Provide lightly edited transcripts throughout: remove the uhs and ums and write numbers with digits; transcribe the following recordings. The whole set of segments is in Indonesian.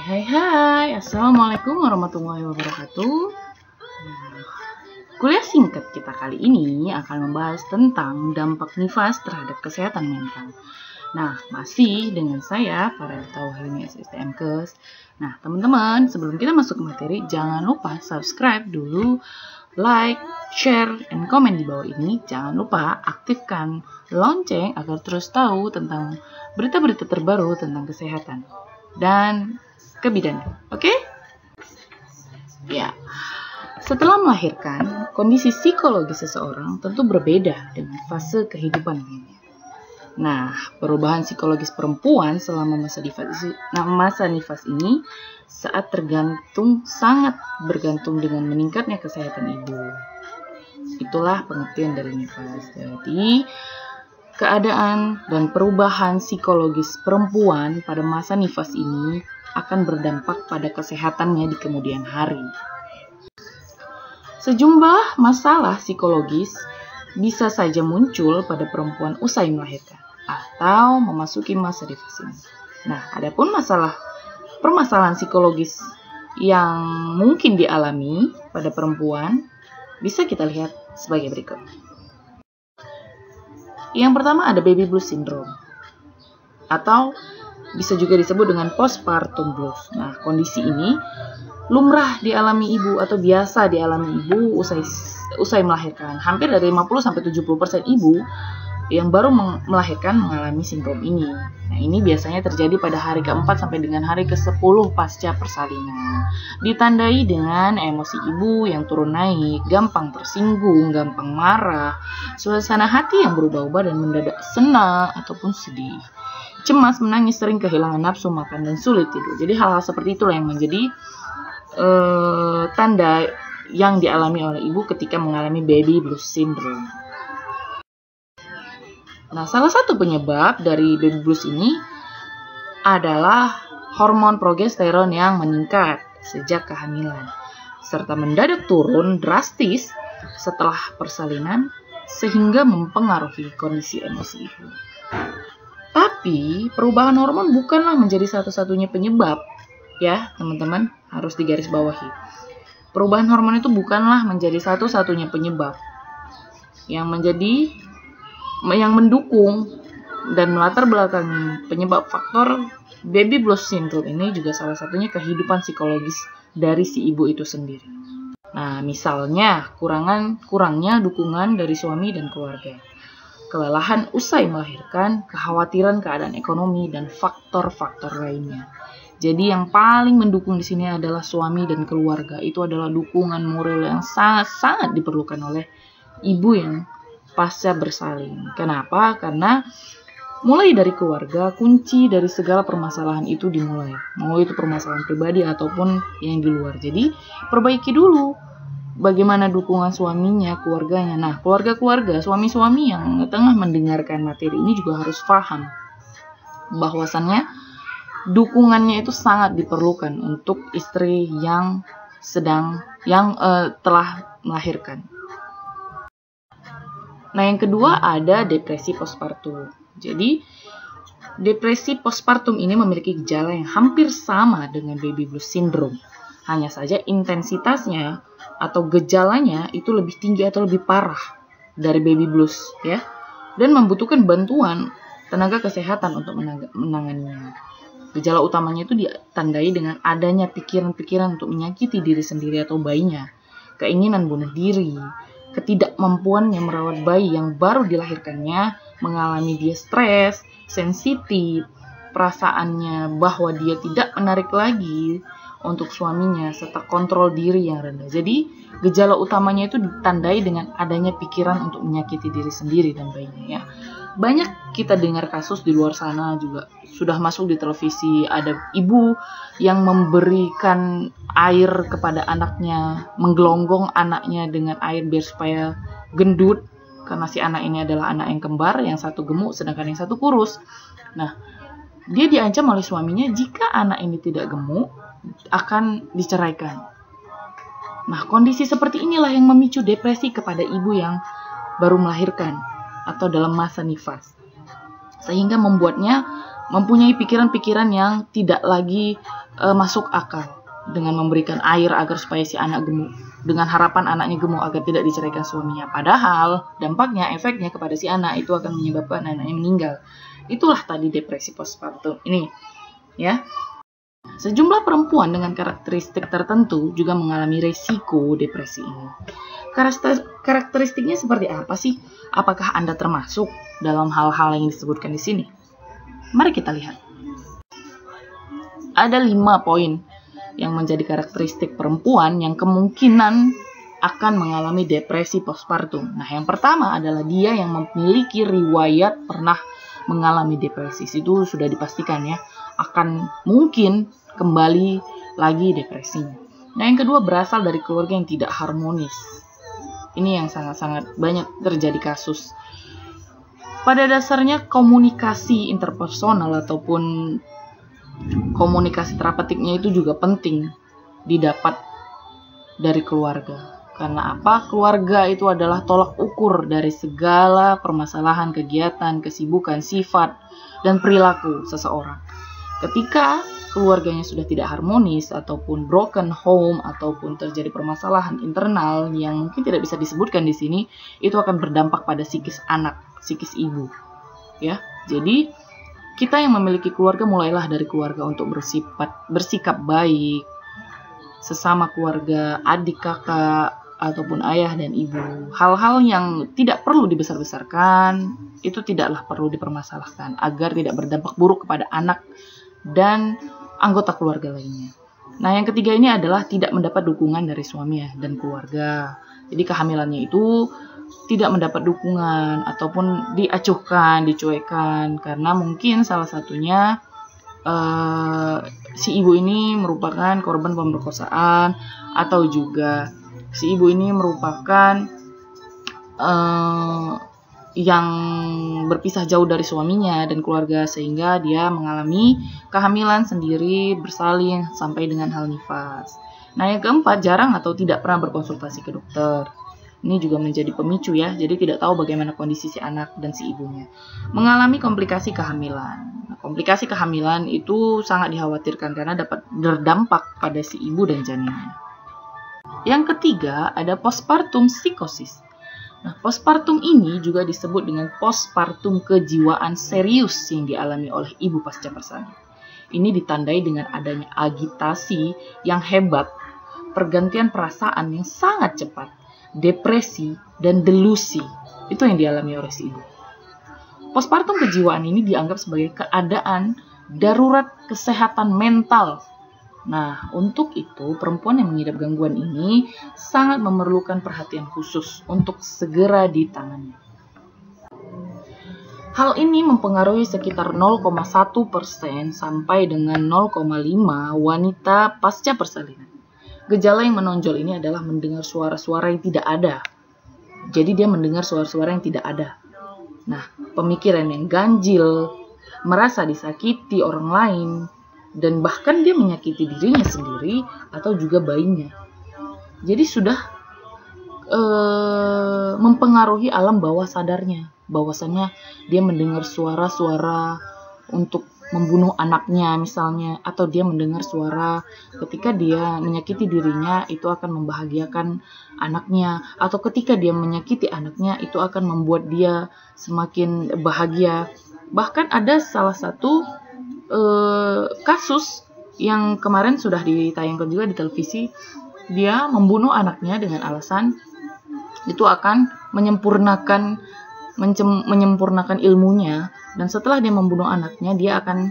Hai, Assalamualaikum warahmatullahi wabarakatuh. Kuliah singkat kita kali ini akan membahas tentang dampak nifas terhadap kesehatan mental. Nah, masih dengan saya, Farelita Wahyuni SSTMKes. Nah, teman-teman, sebelum kita masuk ke materi, jangan lupa subscribe dulu, like, share, and komen di bawah ini. Jangan lupa aktifkan lonceng agar terus tahu tentang berita-berita terbaru tentang kesehatan dan kebidanan. Oke? Ya. Setelah melahirkan, kondisi psikologis seseorang tentu berbeda dengan fase kehidupan lainnya. Nah, perubahan psikologis perempuan selama masa nifas ini sangat bergantung dengan meningkatnya kesehatan ibu. Itulah pengertian dari nifas. Jadi, keadaan dan perubahan psikologis perempuan pada masa nifas ini akan berdampak pada kesehatannya di kemudian hari. Sejumlah masalah psikologis bisa saja muncul pada perempuan usai melahirkan atau memasuki masa nifas ini. Nah, adapun permasalahan psikologis yang mungkin dialami pada perempuan bisa kita lihat sebagai berikut. Yang pertama ada baby blues syndrome atau bisa juga disebut dengan postpartum blues. Nah, kondisi ini lumrah dialami ibu atau biasa dialami ibu usai melahirkan. Hampir dari 50-70% ibu yang baru melahirkan mengalami sindrom ini. Nah, ini biasanya terjadi pada hari ke-4 sampai dengan hari ke-10 pasca persalinan. Ditandai dengan emosi ibu yang turun naik, gampang tersinggung, gampang marah, suasana hati yang berubah-ubah dan mendadak senang ataupun sedih. Cemas, menangis, sering kehilangan nafsu makan dan sulit tidur. Jadi hal-hal seperti itulah yang menjadi tanda yang dialami oleh ibu ketika mengalami baby blues syndrome. Nah, salah satu penyebab dari baby blues ini adalah hormon progesteron yang meningkat sejak kehamilan, serta mendadak turun drastis setelah persalinan sehingga mempengaruhi kondisi emosi ibu. Tapi, perubahan hormon bukanlah menjadi satu-satunya penyebab. Ya, teman-teman, harus digarisbawahi. Perubahan hormon itu bukanlah menjadi satu-satunya penyebab. Yang mendukung dan melatar belakangi penyebab faktor baby blues syndrome ini juga salah satunya kehidupan psikologis dari si ibu itu sendiri. Nah, misalnya kurangnya dukungan dari suami dan keluarga, kelelahan usai melahirkan, kekhawatiran keadaan ekonomi, dan faktor-faktor lainnya. Jadi yang paling mendukung di sini adalah suami dan keluarga. Itu adalah dukungan moral yang sangat-sangat diperlukan oleh ibu yang pasca bersalin. Kenapa? Karena mulai dari keluarga, kunci dari segala permasalahan itu dimulai. Mau itu permasalahan pribadi ataupun yang di luar. Jadi perbaiki dulu bagaimana dukungan suaminya, keluarganya. Nah, keluarga-keluarga, suami-suami yang tengah mendengarkan materi ini juga harus paham bahwasannya dukungannya itu sangat diperlukan untuk istri yang telah melahirkan. Nah, yang kedua ada depresi postpartum. Jadi, depresi postpartum ini memiliki gejala yang hampir sama dengan baby blues syndrome. Hanya saja intensitasnya atau gejalanya itu lebih tinggi atau lebih parah dari baby blues, ya. Dan membutuhkan bantuan tenaga kesehatan untuk menanganinya. Gejala utamanya itu ditandai dengan adanya pikiran-pikiran untuk menyakiti diri sendiri atau bayinya, keinginan bunuh diri, ketidakmampuannya merawat bayi yang baru dilahirkannya, mengalami dia stres, sensitif, perasaannya bahwa dia tidak menarik lagi untuk suaminya, serta kontrol diri yang rendah. Jadi, gejala utamanya itu ditandai dengan adanya pikiran untuk menyakiti diri sendiri dan bayinya, ya. Banyak kita dengar kasus di luar sana juga sudah masuk di televisi, ada ibu yang memberikan air kepada anaknya, menggelonggong anaknya dengan air biar supaya gendut, karena si anak ini adalah anak yang kembar, yang satu gemuk sedangkan yang satu kurus. Nah, dia diancam oleh suaminya jika anak ini tidak gemuk akan diceraikan. Nah, kondisi seperti inilah yang memicu depresi kepada ibu yang baru melahirkan atau dalam masa nifas. sehingga membuatnya mempunyai pikiran-pikiran yang tidak lagi masuk akal, dengan memberikan air agar supaya si anak gemuk, dengan harapan anaknya gemuk agar tidak diceraikan suaminya. Padahal dampaknya, efeknya kepada si anak itu akan menyebabkan anaknya meninggal. Itulah tadi depresi postpartum ini, ya. Sejumlah perempuan dengan karakteristik tertentu juga mengalami resiko depresi ini. Karakteristiknya seperti apa sih? Apakah Anda termasuk dalam hal-hal yang disebutkan di sini? Mari kita lihat. Ada 5 poin yang menjadi karakteristik perempuan yang kemungkinan akan mengalami depresi postpartum. Nah, yang pertama adalah dia yang memiliki riwayat pernah mengalami depresi. Itu sudah dipastikan ya, akan mungkin kembali lagi depresinya. Nah, yang kedua berasal dari keluarga yang tidak harmonis. Ini yang sangat-sangat banyak terjadi kasus. Pada dasarnya komunikasi interpersonal ataupun komunikasi terapetiknya itu juga penting didapat dari keluarga. Karena apa? Keluarga itu adalah tolak ukur dari segala permasalahan, kegiatan, kesibukan, sifat, dan perilaku seseorang. Ketika keluarganya sudah tidak harmonis ataupun broken home ataupun terjadi permasalahan internal yang mungkin tidak bisa disebutkan di sini, itu akan berdampak pada psikis anak, psikis ibu. Ya. Jadi kita yang memiliki keluarga, mulailah dari keluarga untuk bersikap baik sesama keluarga, adik, kakak, ataupun ayah dan ibu. Hal-hal yang tidak perlu dibesar-besarkan itu tidaklah perlu dipermasalahkan agar tidak berdampak buruk kepada anak dan anggota keluarga lainnya. Nah, yang ketiga ini adalah tidak mendapat dukungan dari suami dan keluarga. Jadi kehamilannya itu tidak mendapat dukungan ataupun diacuhkan, dicuekkan, karena mungkin salah satunya si ibu ini merupakan korban pemerkosaan, atau juga si ibu ini merupakan yang berpisah jauh dari suaminya dan keluarga, sehingga dia mengalami kehamilan sendiri, bersalin sampai dengan hal nifas. Nah, yang keempat, jarang atau tidak pernah berkonsultasi ke dokter. Ini juga menjadi pemicu ya, jadi tidak tahu bagaimana kondisi si anak dan si ibunya. Mengalami komplikasi kehamilan. Nah, komplikasi kehamilan itu sangat dikhawatirkan karena dapat berdampak pada si ibu dan janinnya. Yang ketiga, ada postpartum psikosis. Nah, postpartum ini juga disebut dengan postpartum kejiwaan serius yang dialami oleh ibu pasca persalin. Ini ditandai dengan adanya agitasi yang hebat, pergantian perasaan yang sangat cepat, depresi, dan delusi. Itu yang dialami oleh si ibu. Postpartum kejiwaan ini dianggap sebagai keadaan darurat kesehatan mental. Nah, untuk itu perempuan yang mengidap gangguan ini sangat memerlukan perhatian khusus untuk segera ditangani. Hal ini mempengaruhi sekitar 0,1% sampai dengan 0,5% wanita pasca persalinan. Gejala yang menonjol ini adalah mendengar suara-suara yang tidak ada. Jadi dia mendengar suara-suara yang tidak ada. Nah, pemikiran yang ganjil, merasa disakiti orang lain, dan bahkan dia menyakiti dirinya sendiri atau juga bayinya. Jadi sudah mempengaruhi alam bawah sadarnya. Bahwasannya dia mendengar suara-suara untuk membunuh anaknya misalnya, atau dia mendengar suara ketika dia menyakiti dirinya itu akan membahagiakan anaknya, atau ketika dia menyakiti anaknya itu akan membuat dia semakin bahagia. Bahkan ada salah satu kasus yang kemarin sudah ditayangkan juga di televisi, dia membunuh anaknya dengan alasan itu akan menyempurnakan ilmunya, dan setelah dia membunuh anaknya dia akan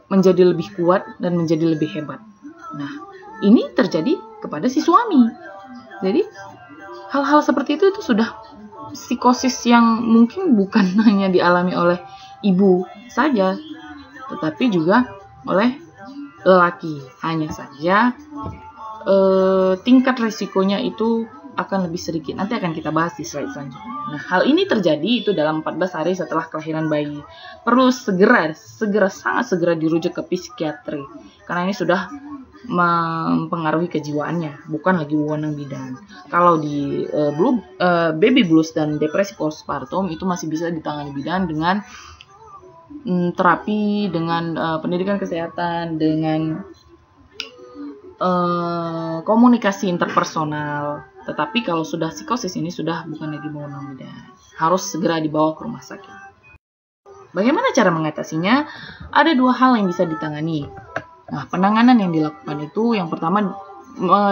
menjadi lebih kuat dan menjadi lebih hebat. Nah, ini terjadi kepada si suami. Jadi hal-hal seperti itu sudah psikosis yang mungkin bukan hanya dialami oleh ibu saja, tetapi juga oleh lelaki. Hanya saja tingkat resikonya itu akan lebih sedikit. Nanti akan kita bahas di slide selanjutnya. Nah, hal ini terjadi itu dalam 14 hari setelah kelahiran bayi. Perlu sangat segera dirujuk ke psikiatri, karena ini sudah mempengaruhi kejiwaannya, bukan lagi wewenang bidan. Kalau di baby blues dan depresi postpartum itu masih bisa ditangani bidan dengan terapi, dengan pendidikan kesehatan, dengan komunikasi interpersonal. Tetapi kalau sudah psikosis ini sudah bukan lagi wewenang bidan, harus segera dibawa ke rumah sakit. Bagaimana cara mengatasinya? Ada 2 hal yang bisa ditangani. Nah, penanganan yang dilakukan itu yang pertama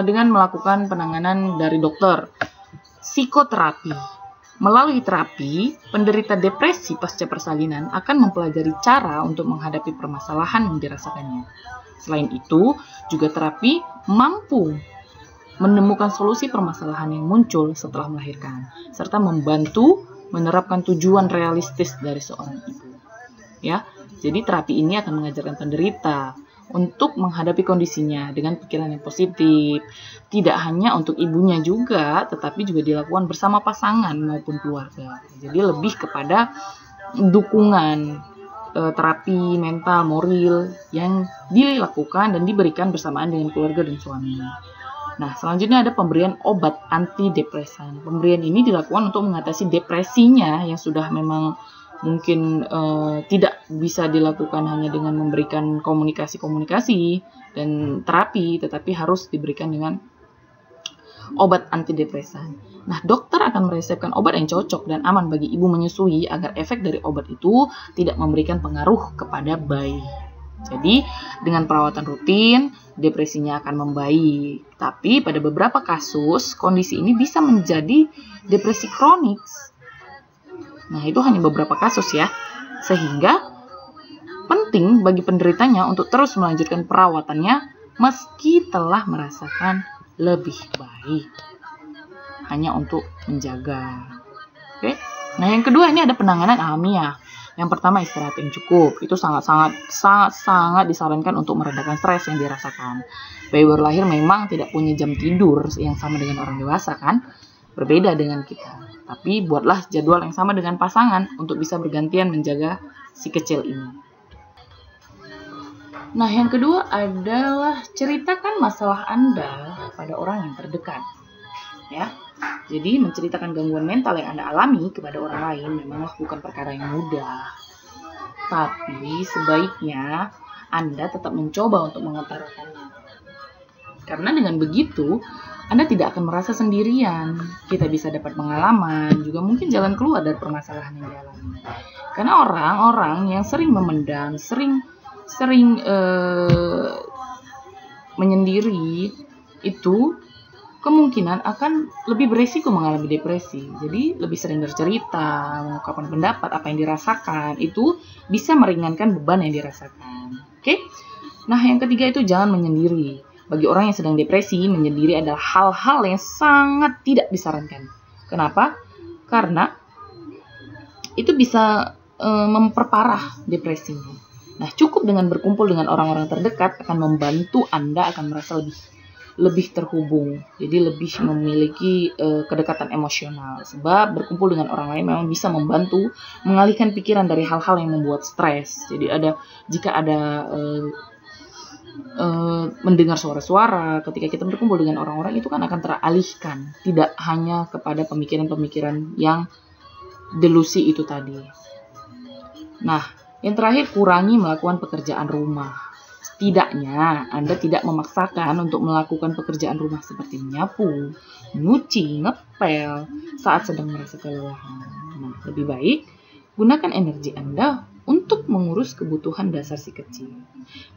dengan melakukan penanganan dari dokter, psikoterapi. Melalui terapi, penderita depresi pasca persalinan akan mempelajari cara untuk menghadapi permasalahan yang dirasakannya. Selain itu, juga terapi mampu menemukan solusi permasalahan yang muncul setelah melahirkan, serta membantu menerapkan tujuan realistis dari seorang ibu. Ya, jadi terapi ini akan mengajarkan penderita untuk menghadapi kondisinya dengan pikiran yang positif, tidak hanya untuk ibunya juga, tetapi juga dilakukan bersama pasangan maupun keluarga. Jadi lebih kepada dukungan terapi mental, moral yang dilakukan dan diberikan bersamaan dengan keluarga dan suami. Nah, selanjutnya ada pemberian obat antidepresan. Pemberian ini dilakukan untuk mengatasi depresinya yang sudah memang mungkin tidak bisa dilakukan hanya dengan memberikan komunikasi dan terapi, tetapi harus diberikan dengan obat antidepresan. Nah, dokter akan meresepkan obat yang cocok dan aman bagi ibu menyusui agar efek dari obat itu tidak memberikan pengaruh kepada bayi. Jadi, dengan perawatan rutin, depresinya akan membaik. Tapi pada beberapa kasus, kondisi ini bisa menjadi depresi kronik. Nah, itu hanya beberapa kasus ya. Sehingga penting bagi penderitanya untuk terus melanjutkan perawatannya meski telah merasakan lebih baik. Hanya untuk menjaga. Oke. Nah, yang kedua ini ada penanganan alamiah. Yang pertama istirahat yang cukup. Itu sangat disarankan untuk meredakan stres yang dirasakan. Bayi baru lahir memang tidak punya jam tidur yang sama dengan orang dewasa kan? Berbeda dengan kita. Tapi buatlah jadwal yang sama dengan pasangan untuk bisa bergantian menjaga si kecil ini. Nah, yang kedua adalah ceritakan masalah Anda pada orang yang terdekat. Ya. Jadi, menceritakan gangguan mental yang Anda alami kepada orang lain memanglah bukan perkara yang mudah. Tapi, sebaiknya Anda tetap mencoba untuk mengutarakannya. Karena dengan begitu, Anda tidak akan merasa sendirian. Kita bisa dapat pengalaman, juga mungkin jalan keluar dari permasalahan yang dialami. Karena orang-orang yang sering memendam, sering menyendiri, itu kemungkinan akan lebih beresiko mengalami depresi. Jadi lebih sering bercerita, mengungkapkan pendapat, apa yang dirasakan, itu bisa meringankan beban yang dirasakan. Oke? Nah, yang ketiga itu jangan menyendiri. Bagi orang yang sedang depresi, menyendiri adalah hal-hal yang sangat tidak disarankan. Kenapa? Karena itu bisa memperparah depresinya. Nah, cukup dengan berkumpul dengan orang-orang terdekat akan membantu Anda akan merasa lebih terhubung, jadi lebih memiliki kedekatan emosional. Sebab berkumpul dengan orang lain memang bisa membantu mengalihkan pikiran dari hal-hal yang membuat stres. Jadi jika ada mendengar suara-suara ketika kita berkumpul dengan orang-orang, itu kan akan teralihkan, tidak hanya kepada pemikiran-pemikiran yang delusi itu tadi. Nah, yang terakhir, kurangi melakukan pekerjaan rumah. Setidaknya Anda tidak memaksakan untuk melakukan pekerjaan rumah seperti menyapu, nyuci, ngepel saat sedang merasa kelelahan. Nah, lebih baik gunakan energi Anda untuk mengurus kebutuhan dasar si kecil.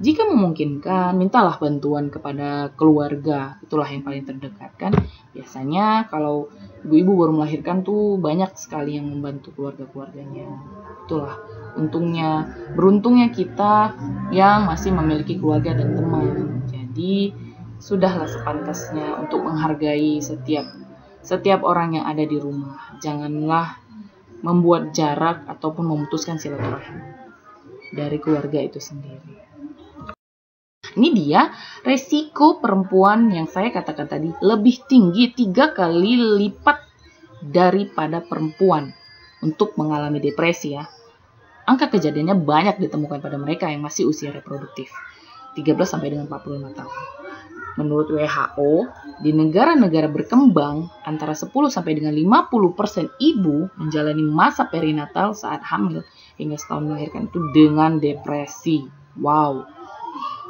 Jika memungkinkan, mintalah bantuan kepada keluarga. Itulah yang paling terdekat kan. Biasanya kalau ibu-ibu baru melahirkan tuh banyak sekali yang membantu keluarga-keluarganya. Itulah beruntungnya kita yang masih memiliki keluarga dan teman. Jadi sudahlah sepantasnya untuk menghargai setiap orang yang ada di rumah. Janganlah membuat jarak ataupun memutuskan silaturahmi dari keluarga itu sendiri. Ini dia resiko perempuan yang saya katakan tadi lebih tinggi 3 kali lipat daripada perempuan untuk mengalami depresi ya. Angka kejadiannya banyak ditemukan pada mereka yang masih usia reproduktif, 13 sampai dengan 45 tahun. Menurut WHO, di negara-negara berkembang, antara 10 sampai dengan 50% ibu menjalani masa perinatal saat hamil hingga setahun melahirkan itu dengan depresi. Wow.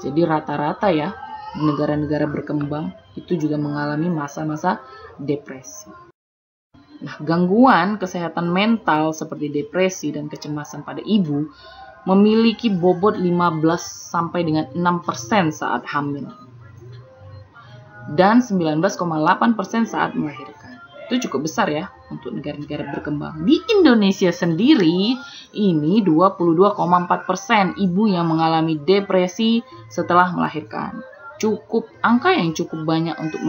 Jadi rata-rata ya, di negara-negara berkembang itu juga mengalami masa-masa depresi. Nah, gangguan kesehatan mental seperti depresi dan kecemasan pada ibu memiliki bobot 15 sampai dengan 6% saat hamil dan 19,8% saat melahirkan. Itu cukup besar ya untuk negara-negara berkembang. Di Indonesia sendiri, ini 22,4% ibu yang mengalami depresi setelah melahirkan. Angka yang cukup banyak untuk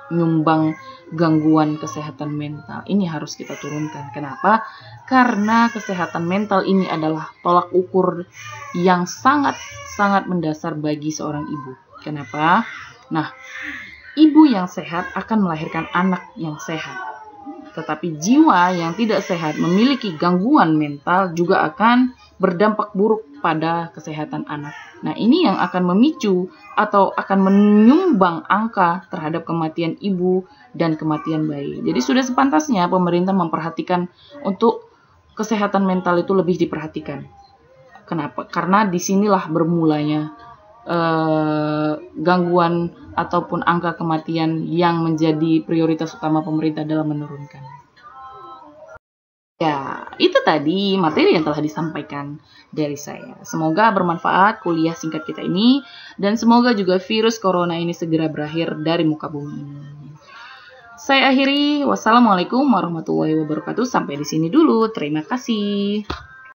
menyumbang gangguan kesehatan mental. Ini harus kita turunkan. Kenapa? Karena kesehatan mental ini adalah tolak ukur yang sangat-sangat mendasar bagi seorang ibu. Kenapa? Nah, ibu yang sehat akan melahirkan anak yang sehat. Tetapi jiwa yang tidak sehat memiliki gangguan mental juga akan berdampak buruk pada kesehatan anak. Nah, ini yang akan memicu atau akan menyumbang angka terhadap kematian ibu dan kematian bayi. Jadi sudah sepantasnya pemerintah memperhatikan untuk kesehatan mental itu lebih diperhatikan. Kenapa? Karena disinilah bermulanya gangguan ataupun angka kematian yang menjadi prioritas utama pemerintah dalam menurunkan. Ya, itu tadi materi yang telah disampaikan dari saya. Semoga bermanfaat kuliah singkat kita ini, dan semoga juga virus corona ini segera berakhir dari muka bumi ini. Saya akhiri, wassalamualaikum warahmatullahi wabarakatuh. Sampai di sini dulu, terima kasih.